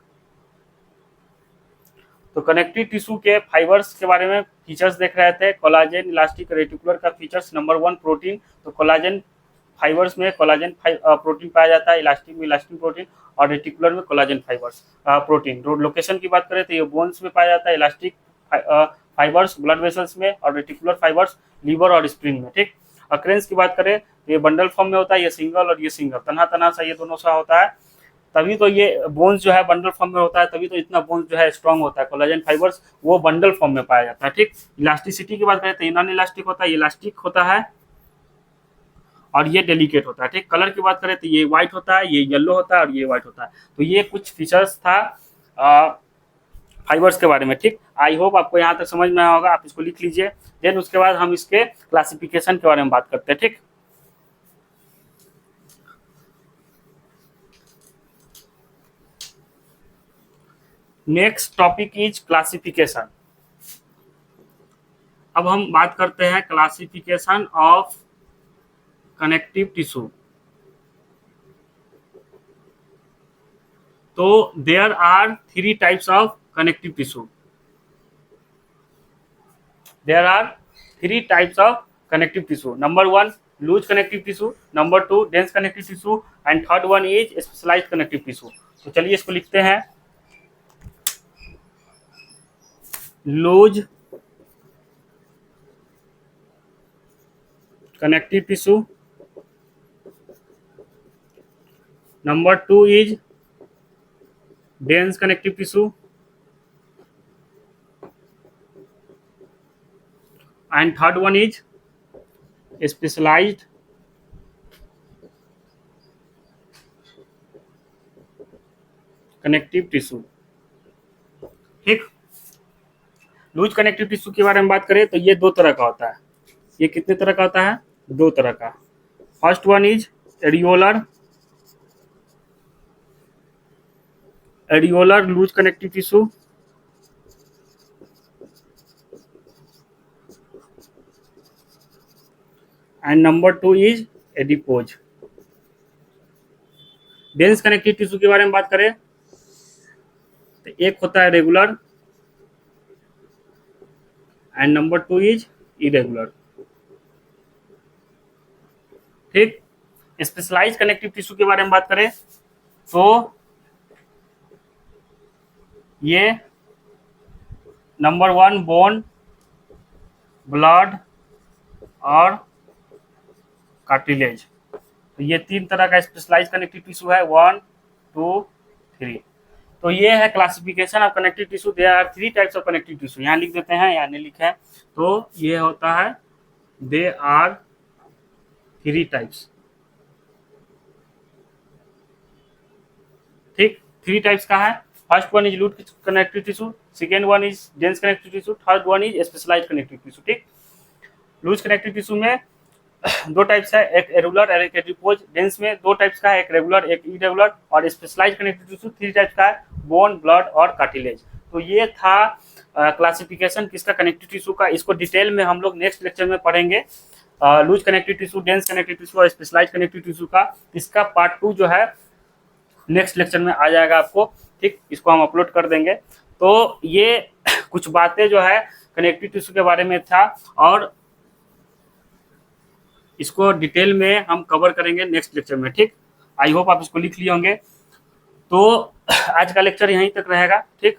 तो कनेक्टिव टिश्यू के फाइबर्स के बारे में फीचर्स देख रहे थे। कोलाजन, इलास्टिक, रेटिकुलर का फीचर्स। नंबर 1 प्रोटीन, तो कोलाजन फाइबर्स में कोलाजन प्रोटीन पाया जाता है, इलास्टिक में इलास्टिन प्रोटीन और रेटिकुलर में कोलाजन फाइबर्स प्रोटीन। लोकेशन की बात करें तो ये बोन्स में पाया जाता है, इलास्टिक फाइबर्स ब्लड वेसल्स में और रेटिकुलर फाइबर्स लीवर और स्प्लीन में। ठीक, अक्रेंस की बात करें तो ये बंडल फॉर्म में होता है, ये सिंगल और ये सिंगल, तना तना सा ये दोनों सा होता है। तभी तो ये बोन्स जो है बंडल फॉर्म में होता है, तभी तो इतना बोन्स जो है स्ट्रांग होता है। कोलाजन फाइबर्स वो बंडल फॉर्म में पाया जाता है। ठीक, इलास्टिसिटी की बात करें तो नॉन इलास्टिक होता है, इलास्टिक होता है और ये डेलिकेट होता है। ठीक, कलर की बात करें तो ये व्हाइट होता है, ये येलो होता है और ये व्हाइट होता है। तो ये कुछ फीचर्स था फाइबर्स के बारे में। ठीक, आई होप आपको यहाँ तक समझ में आया होगा, आप इसको लिख लीजिए। देन उसके बाद हम इसके क्लासिफिकेशन के बारे में बात करते हैं। ठीक, नेक्स्ट टॉपिक इज क्लासिफिकेशन। अब हम बात करते हैं क्लासिफिकेशन ऑफ कनेक्टिव टिश्यू। तो there are 3 types of connective tissue. There are 3 types of connective tissue. Number 1 loose connective tissue, number 2 dense connective tissue and third one is specialised connective tissue. तो चलिए इसको लिखते हैं। Loose connective tissue, number 2 is dense connective tissue and third one is specialized connective tissue। ठीक, loose connective tissue के बारे में बात करें तो ये 2 तरह का होता है। ये कितने तरह का होता है, 2 तरह का। First one is areolar loose connective tissue and number 2 is adipose. Dense connective tissue के बारे में बात करें तो एक होता है regular and number 2 is irregular. ठीक, स्पेशलाइज्ड कनेक्टिव टिश्यू के बारे में बात करें तो ये नंबर 1 बोन, ब्लड और कार्टिलेज। तो ये 3 तरह का स्पेशलाइज्ड कनेक्टिव टिश्यू है, 1 2 3। तो ये है classification of connective tissue. There are 3 types of connective tissue. यहाँ लिख देते हैं, यहाँ नहीं लिखा है, तो ये होता है दे आर 3 टाइप्स। ठीक, 3 टाइप्स का है। First one is loose connective tissue, second one is dense connective tissue, third one is specialised connective tissue. ठीक, लूज कनेक्टिव टिश्यू में दो टाइप्स है, एक रेगुलर और एक एडिपोज। डेंस में दो टाइप्स का है, एक रेगुलर एक इरेगुलर, और specialised connective tissue three types का है, बोन, ब्लड और कार्टिलेज। तो ये था क्लासिफिकेशन किसका, कनेक्टिव टिश्यू का। इसको डिटेल में हम लोग नेक्स्ट लेक्चर में पढ़ेंगे, loose connective tissue, dense connective tissue और स्पेशलाइज्ड कनेक्टिव टिश्यू का। इसका पार्ट 2 जो है नेक्स्ट लेक्चर में आ जाएगा आपको। ठीक, इसको हम अपलोड कर देंगे। तो ये कुछ बातें जो है कनेक्टिव टिश्यू के बारे में था, और इसको डिटेल में हम कवर करेंगे नेक्स्ट लेक्चर में। ठीक, आई होप आप इसको लिख लिए होंगे। तो आज का लेक्चर यहीं तक रहेगा। ठीक,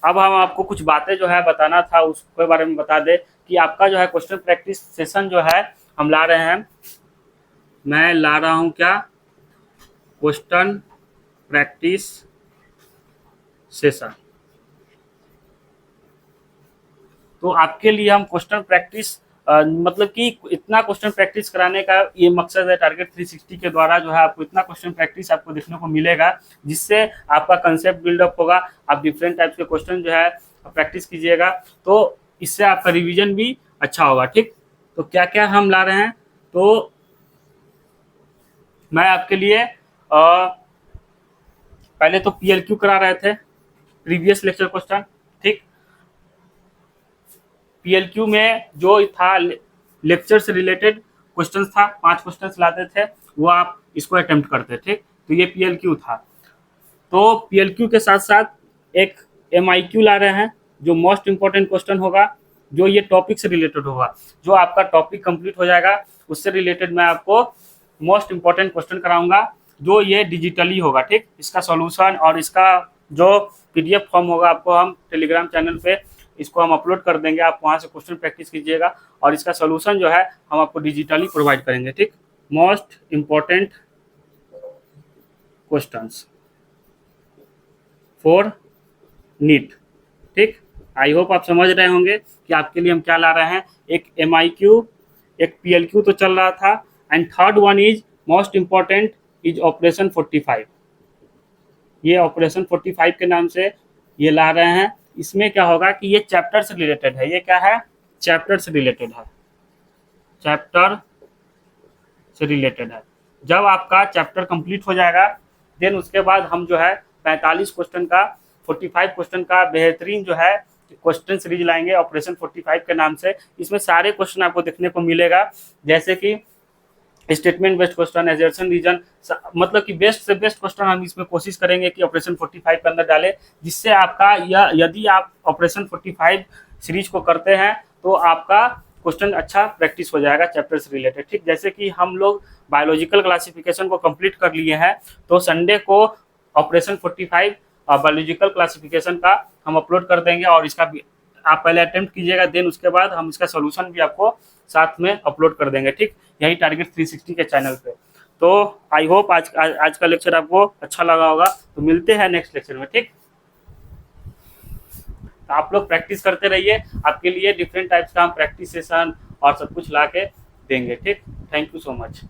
अब हम आपको कुछ बातें जो है बताना था उसके बारे में बता दे कि आपका जो है क्वेश्चन प्रैक्टिस सेशन जो है हम ला रहे हैं, मैं ला रहा हूं क्या, क्वेश्चन प्रैक्टिस सेशन। तो आपके लिए हम क्वेश्चन प्रैक्टिस मतलब कि इतना क्वेश्चन प्रैक्टिस कराने का ये मकसद है टारगेट 360 के द्वारा, जो है आपको इतना क्वेश्चन प्रैक्टिस आपको देखने को मिलेगा जिससे आपका कंसेप्ट बिल्डअप होगा। आप डिफरेंट टाइप्स के क्वेश्चन जो है प्रैक्टिस कीजिएगा, तो इससे आपका रिवीजन भी अच्छा होगा। ठीक, तो क्या क्या हम ला रहे हैं, तो मैं आपके लिए पहले तो PLQ करा रहे थे, प्रीवियस लेक्चर क्वेश्चन। ठीक, PLQ में जो था लेक्चर से रिलेटेड क्वेश्चन था, 5 क्वेश्चन लाते थे, वो आप इसको अटेम्प्ट करते। ठीक, तो ये PLQ था। तो PLQ के साथ साथ एक MIQ ला रहे हैं, जो मोस्ट इंपॉर्टेंट क्वेश्चन होगा, जो ये टॉपिक से रिलेटेड होगा। जो आपका टॉपिक कंप्लीट हो जाएगा उससे रिलेटेड मैं आपको मोस्ट इंपॉर्टेंट क्वेश्चन कराऊंगा, जो ये डिजिटली होगा। ठीक, इसका सॉल्यूशन और इसका जो PDF फॉर्म होगा आपको हम टेलीग्राम चैनल पे इसको हम अपलोड कर देंगे, आप वहाँ से क्वेश्चन प्रैक्टिस कीजिएगा, और इसका सॉल्यूशन जो है हम आपको डिजिटली प्रोवाइड करेंगे। ठीक, most important questions for NEET. ठीक, आई होप आप समझ रहे होंगे कि आपके लिए हम क्या ला रहे हैं। एक MIQ, एक PLQ तो चल रहा था, and third one is most important is operation 45। ये ऑपरेशन 45 के नाम से ये ला रहे हैं। इसमें क्या होगा कि ये चैप्टर से रिलेटेड है। ये क्या है, चैप्टर से रिलेटेड है, चैप्टर से रिलेटेड है। जब आपका चैप्टर कंप्लीट हो जाएगा, देन उसके बाद हम जो है 45 क्वेश्चन का, 45 क्वेश्चन का बेहतरीन जो है क्वेश्चन सीरीज लाएंगे ऑपरेशन 45 के नाम से। इसमें सारे क्वेश्चन आपको देखने को मिलेगा, जैसे कि statement based question, assertion reason, मतलब कि बेस्ट से बेस्ट क्वेश्चन हम इसमें कोशिश करेंगे कि ऑपरेशन 45 के अंदर डालें, जिससे आपका यदि आप ऑपरेशन 45 सीरीज को करते हैं तो आपका क्वेश्चन अच्छा प्रैक्टिस हो जाएगा चैप्टर से रिलेटेड। ठीक, जैसे कि हम लोग बायोलॉजिकल क्लासिफिकेशन को कंप्लीट कर लिए हैं, तो संडे को ऑपरेशन 45 बायोलॉजिकल क्लासिफिकेशन का हम अपलोड कर देंगे, और इसका भी आप पहले अटेम्प्ट कीजिएगा, देन उसके बाद हम इसका सोल्यूशन भी आपको साथ में अपलोड कर देंगे। ठीक, यही टारगेट 360 के चैनल पे। तो आई होप आज का लेक्चर आपको अच्छा लगा होगा। तो मिलते हैं नेक्स्ट लेक्चर में। ठीक, तो आप लोग प्रैक्टिस करते रहिए, आपके लिए डिफरेंट टाइप्स का हम प्रैक्टिस सेशन और सब कुछ ला के देंगे। ठीक, थैंक यू सो मच।